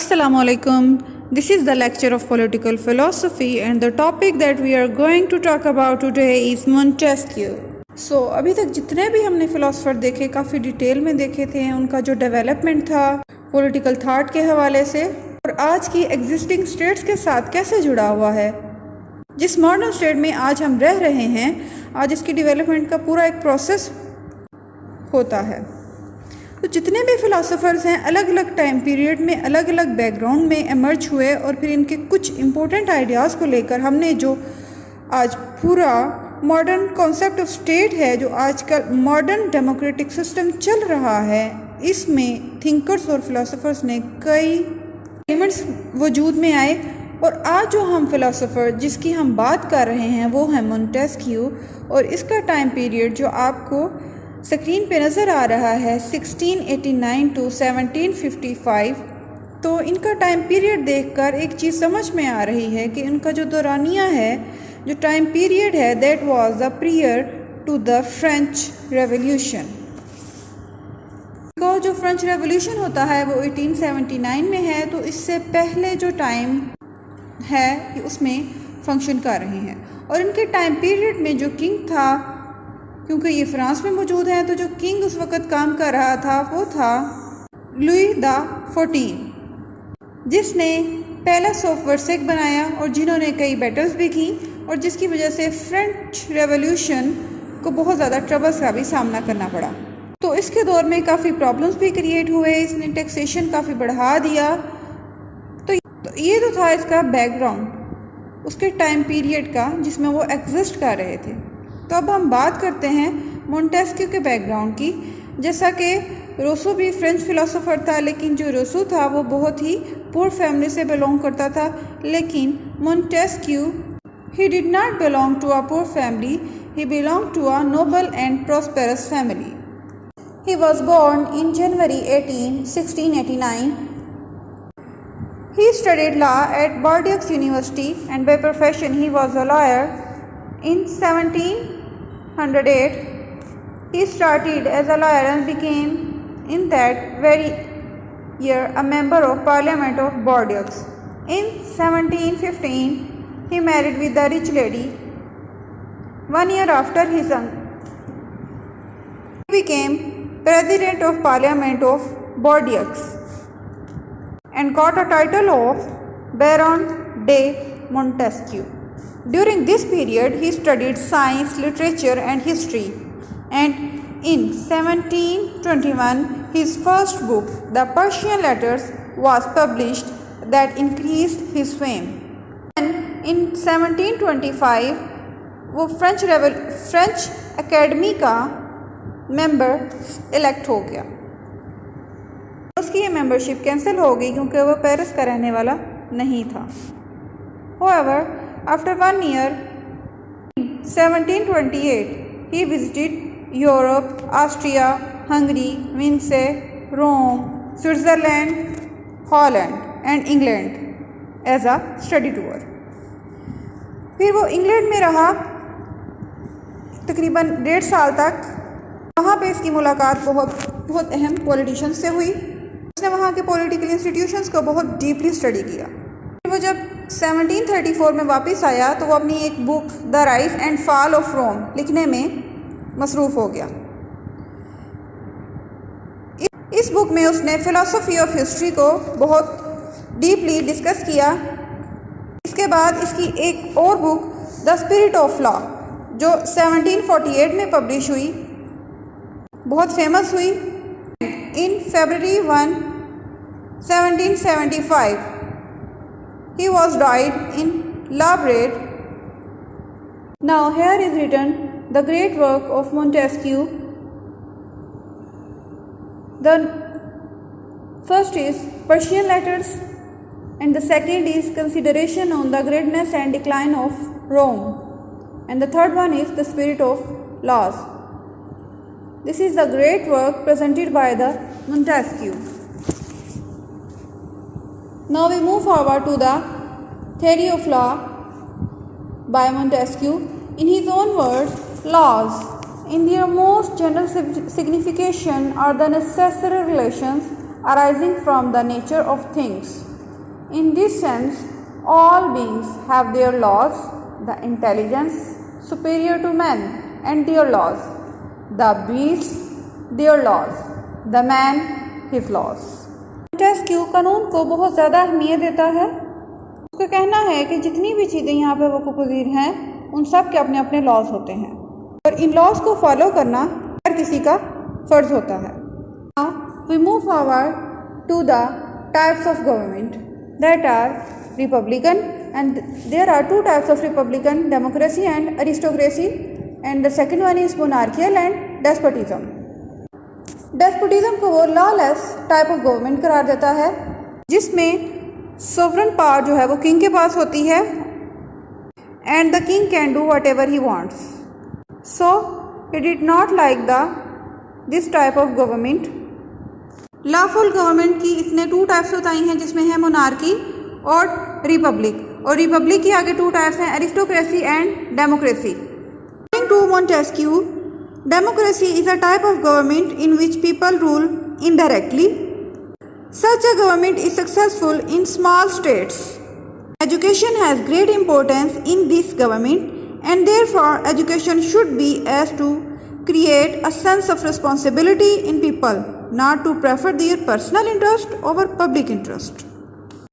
Assalamu alaikum. This is the lecture of political philosophy and the topic that we are going to talk about today is Montesquieu. So अभी तक जितने भी हमने philosopher देखे काफ़ी detail में देखे थे, उनका जो डेवलपमेंट था पॉलिटिकल थाट के हवाले से और आज की एग्जिस्टिंग स्टेट्स के साथ कैसे जुड़ा हुआ है। जिस मॉडर्न स्टेट में आज हम रह रहे हैं, आज इसकी डेवलपमेंट का पूरा एक प्रोसेस होता है। तो जितने भी फ़िलासफ़र्स हैं अलग अलग टाइम पीरियड में अलग अलग बैकग्राउंड में एमर्ज हुए और फिर इनके कुछ इम्पोर्टेंट आइडियाज़ को लेकर हमने जो आज पूरा मॉडर्न कॉन्सेप्ट ऑफ स्टेट है, जो आजकल मॉडर्न डेमोक्रेटिक सिस्टम चल रहा है, इसमें थिंकर्स और फिलोसोफर्स ने कई एलिमेंट्स वजूद में आए। और आज जो हम फ़िलासफ़र जिसकी हम बात कर रहे हैं वो है मोंटेस्क्यू, और इसका टाइम पीरियड जो आपको स्क्रीन पे नज़र आ रहा है 1689 टू 1755। तो इनका टाइम पीरियड देखकर एक चीज़ समझ में आ रही है कि इनका जो दौरानिया है, जो टाइम पीरियड है, that was the prior to the French revolution. का जो फ्रेंच रेवोल्यूशन होता है वो 1879 में है, तो इससे पहले जो टाइम है उसमें फंक्शन कर रहे हैं। और इनके टाइम पीरियड में जो किंग था, क्योंकि ये फ्रांस में मौजूद है, तो जो किंग उस वक़्त काम कर रहा था वो था लुई द 14, जिसने पैलेस ऑफ वर्सेक बनाया और जिन्होंने कई बैटल्स भी की और जिसकी वजह से फ्रेंच रेवोल्यूशन को बहुत ज़्यादा ट्रबल्स का भी सामना करना पड़ा। तो इसके दौर में काफ़ी प्रॉब्लम्स भी क्रिएट हुए, इसने टैक्सेशन काफ़ी बढ़ा दिया। तो ये तो था इसका बैकग्राउंड उसके टाइम पीरियड का जिसमें वो एग्जिस्ट कर रहे थे। तो अब हम बात करते हैं मोंटेस्क्यू के बैकग्राउंड की। जैसा कि रोसो भी फ्रेंच फिलोसोफर था, लेकिन जो रोसो था वो बहुत ही पुअर फैमिली से बिलोंग करता था, लेकिन Montesquieu he did not belong to a poor family, he belong to a noble and prosperous family. He was born in January 18, 1689। He studied law at Bordeaux University and by profession he was a lawyer. In 1708, he started as a lawyer and became in that very year a member of Parliament of Bordeaux. In 1715, he married with a rich lady. 1 year after his uncle, he became President of Parliament of Bordeaux and got a title of Baron de Montesquieu. During this period, he studied science, literature, and history, and in 1721, his first book, The Persian Letters, was published that increased his fame. And in 1725, वो French academy का member elect हो गया। उसकी ये membership cancel हो गई क्योंकि वह पेरिस का रहने वाला नहीं था। However, after 1 year, in 1728, he visited Europe, Austria, Hungary, Venice, Rome, Switzerland, Holland, and England as a study tour. फिर वो इंग्लैंड में रहा तकरीबन 1.5 साल तक। वहाँ पे इसकी मुलाकात बहुत अहम पॉलिटिशियंस से हुई। उसने वहाँ के पॉलिटिकल इंस्टीट्यूशंस को बहुत डीपली स्टडी किया। वो जब 1734 में वापस आया तो वो अपनी एक book the rise and fall of Rome लिखने में मसरूफ़ हो गया। इस बुक में उसने फ़िलासफ़ी ऑफ हिस्ट्री को बहुत डीपली डिस्कस किया। इसके बाद इसकी एक और book the spirit of law जो 1748 में पब्लिश हुई, बहुत फेमस हुई। इन February 1, 1775, he was died in Labrador. Now here is written the great work of Montesquieu. The first is Persian Letters and the second is Consideration on the Greatness and Decline of Rome, and the third one is The Spirit of Laws. This is the great work presented by the Montesquieu. Now we move forward to the theory of law by Montesquieu. In his own words, laws in their most general signification are the necessary relations arising from the nature of things In this sense, all beings have their laws, the intelligence superior to man and their laws, the beasts their laws, the man his laws. Montesquieu कानून को बहुत ज़्यादा अहमियत देता है। उसका कहना है कि जितनी भी चीज़ें यहाँ पे वक़ूफ़-पज़ीर हैं उन सब के अपने अपने लॉज होते हैं और इन लॉज को फॉलो करना हर किसी का फ़र्ज़ होता है। Now we move forward to the types of government that are republican, and there are two types of republican, democracy and aristocracy, and the second one is monarchical and despotism. Despotism को वो lawless type of government करार देता है जिसमें sovereign power जो है वो king के पास होती है and the king can do what ever he wants. So it did not like this type of government. Lawful government की इसने टू टाइप्स बताई हैं जिसमें है मोनार्की और रिपब्लिक की आगे टू टाइप्स हैं, aristocracy and democracy. According to Montesquieu, democracy is a type of government in which people rule indirectly. Such a government is successful in small states. Education has great importance in this government and therefore education should be as to create a sense of responsibility in people, not to prefer their personal interest over public interest.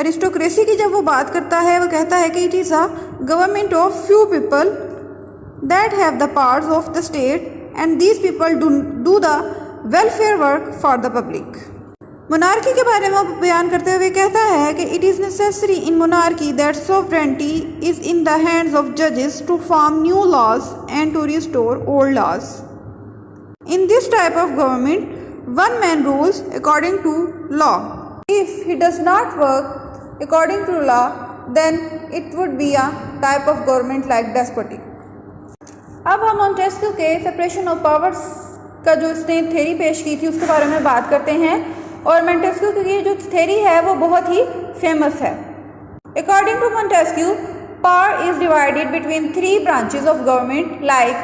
Aristocracy की जब वो बात करता है वो कहता है कि it is a government of few people that have the powers of the state and these people do the welfare work for the public. Monarchy के बारे में बयान करते हुए कहता है कि it is necessary in monarchy that sovereignty is in the hands of judges to form new laws and to restore old laws. In this type of government, one man rules according to law. If he does not work according to law, then it would be a type of government like despotic. अब हम Montesquieu के separation of powers का जो इसने theory पेश की थी उसके बारे में बात करते हैं और मोंटेस्क्यू की जो थ्योरी है वो बहुत ही फेमस है। According to Montesquieu, power is divided between three branches of government like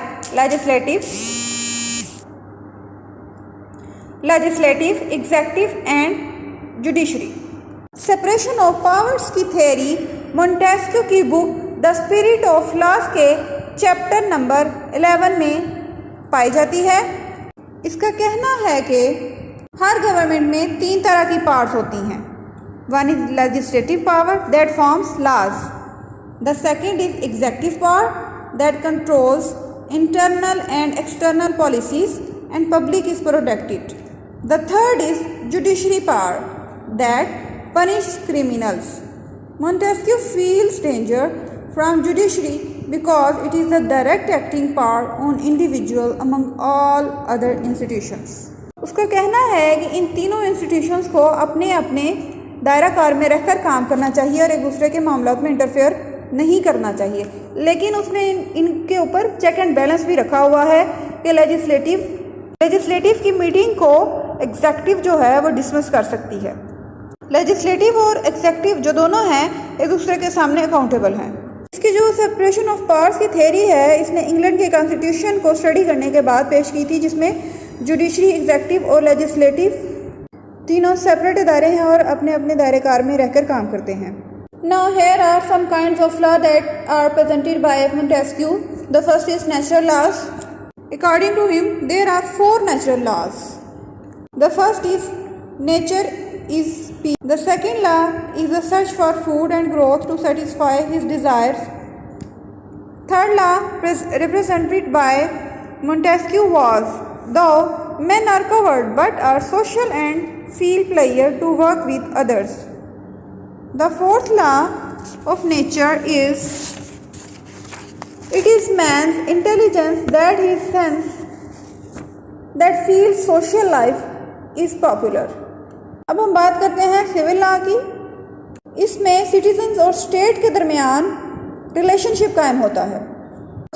legislative, executive and judiciary. Separation of powers की थ्योरी मोंटेस्क्यू की book the spirit of laws के चैप्टर नंबर 11 में पाई जाती है। इसका कहना है कि हर गवर्नमेंट में तीन तरह की पावर्स होती हैं। One is legislative power that forms laws, the second is executive power that controls internal and external policies and public is protected, the third is judiciary power that punish criminals. Montesquieu feels danger from judiciary because it is the direct acting power on individual among all other institutions. उसका कहना है कि इन तीनों institutions को अपने अपने दायरा car में रहकर काम करना चाहिए और एक दूसरे के मामलों में इंटरफेयर नहीं करना चाहिए, लेकिन उसने इनके ऊपर चेक एंड बैलेंस भी रखा हुआ है कि लेजिस्लेटिव की मीटिंग को एग्जीक्यूटिव जो है वो डिसमिस कर सकती है। लेजिस्लेटिव और एग्जीक्यूटिव जो दोनों हैं एक दूसरे के सामने अकाउंटेबल हैं। इसकी जो सेपरेशन ऑफ पावर्स की थ्योरी है इसने इंग्लैंड के कॉन्स्टिट्यूशन को स्टडी करने के बाद पेश की थी जिसमें जुडिशरी, एग्जीक्यूटिव और लेजिस्लेटिव तीनों सेपरेट इदारे हैं और अपने अपने दायरे कार में रहकर काम करते हैं। Now here are some kinds of law that are presented by Montesquieu. The first is natural laws. According to him there are 4 natural laws. The first is nature is peace. The second law is the search for food and growth to satisfy his desires. Third law represented by Montesquieu was, though men are covered but are social and feel pleasure to work with others. The fourth law of nature is, it is man's intelligence that his sense that feels social life is popular. अब हम बात करते हैं civil law की। इसमें citizens और state के दरमियान रिलेशनशिप कायम होता है।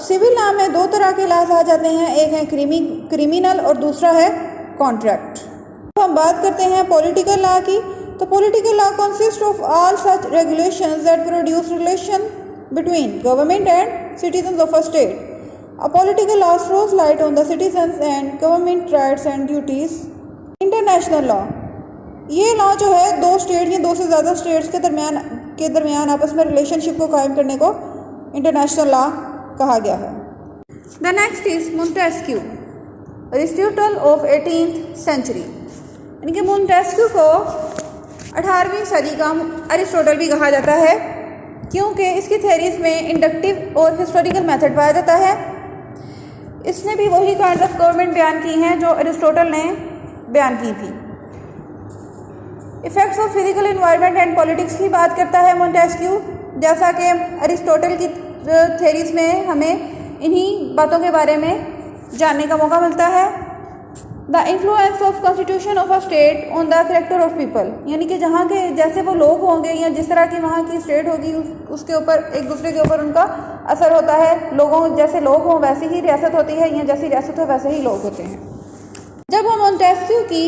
सिविल लॉ में 2 तरह के लॉज आ जाते हैं, एक है क्रिमिनल और दूसरा है कॉन्ट्रैक्ट। अब हम बात करते हैं पॉलिटिकल लॉ की। तो political law consist of all such regulations that produce relation between government and citizens of a state. A political law throws light on the citizens and government rights and duties. International law ये law जो है दो state या दो से ज़्यादा states के दरमियान आपस में रिलेशनशिप को कायम करने को इंटरनेशनल लॉ कहा गया है। The next is Montesquieu, Aristotle of 18th century. यानी कि मोंटेस्क्यू को 18वीं सदी का एरिस्टोटल भी कहा जाता है, क्योंकि इसकी थ्योरीज में इंडक्टिव और हिस्टोरिकल मेथड पाया जाता है। इसने भी वही काइंड ऑफ गवर्नमेंट बयान की हैं जो एरिस्टोटल ने बयान की थी। Effects of physical environment and politics की बात करता है मोंटेस्क्यू, जैसा कि एरिस्टोटल की थ्योरीज में हमें इन्हीं बातों के बारे में जानने का मौका मिलता है। The influence of constitution of a state on the character of people, यानी कि जहाँ के जैसे वो लोग होंगे या जिस तरह की वहाँ की स्टेट होगी उसके ऊपर एक दूसरे के ऊपर उनका असर होता है। लोगों जैसे लोग हों वैसी ही रियासत होती है, या जैसी रियासत हो वैसे ही लोग होते हैं। जब हम मोंटेस्क्यू की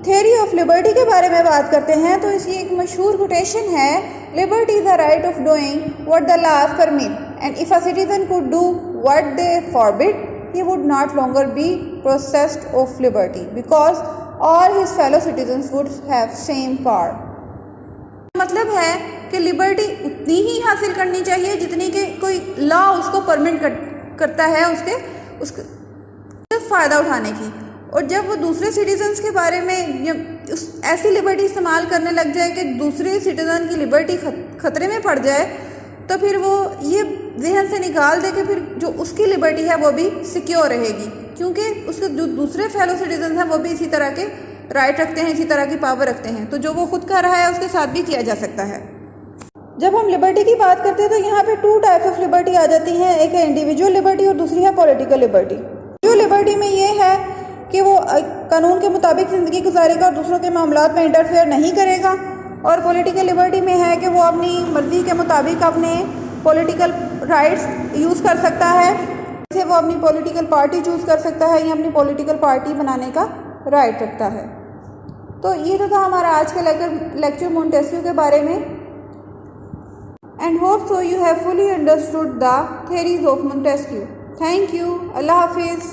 थ्योरी ऑफ लिबर्टी के बारे में बात करते हैं तो इसकी एक मशहूर कोटेशन है, liberty is the right of doing what the laws permit and if a citizen could do what they forbid he would not longer be possessed of liberty because all his fellow citizens would have same power। मतलब है कि liberty उतनी ही हासिल करनी चाहिए जितनी कि कोई लॉ उसको परमिट करता है उसके फ़ायदा उठाने की। और जब वो दूसरे सिटीजन्स के बारे में ऐसी लिबर्टी इस्तेमाल करने लग जाए कि दूसरे सिटीजन की लिबर्टी खतरे में पड़ जाए, तो फिर वो ये जहन से निकाल दे कि फिर जो उसकी लिबर्टी है वो भी सिक्योर रहेगी, क्योंकि उसके जो दूसरे फेलो सिटीजन हैं वो भी इसी तरह के राइट रखते हैं, इसी तरह की पावर रखते हैं। तो जो वो खुद कर रहा है उसके साथ भी किया जा सकता है। जब हम लिबर्टी की बात करते हैं तो यहाँ पे 2 टाइप्स ऑफ लिबर्टी आ जाती हैं, एक है इंडिविजुअल लिबर्टी और दूसरी है पॉलिटिकल लिबर्टी। इंडिविजुअल लिबर्टी में ये है कि वो कानून के मुताबिक ज़िंदगी गुजारेगा और दूसरों के मामलात में इंटरफेयर नहीं करेगा। और पॉलिटिकल लिबर्टी में है कि वो अपनी मर्ज़ी के मुताबिक अपने पॉलिटिकल राइट्स यूज़ कर सकता है, जैसे वो अपनी पॉलिटिकल पार्टी चूज़ कर सकता है या अपनी पॉलिटिकल पार्टी बनाने का राइट रखता है। तो ये तो था हमारा आज का लेक्चर मोंटेस्क्यू के बारे में। And hope so you have fully understood the theories of Montesquieu. Thank you. अल्लाह हाफिज़।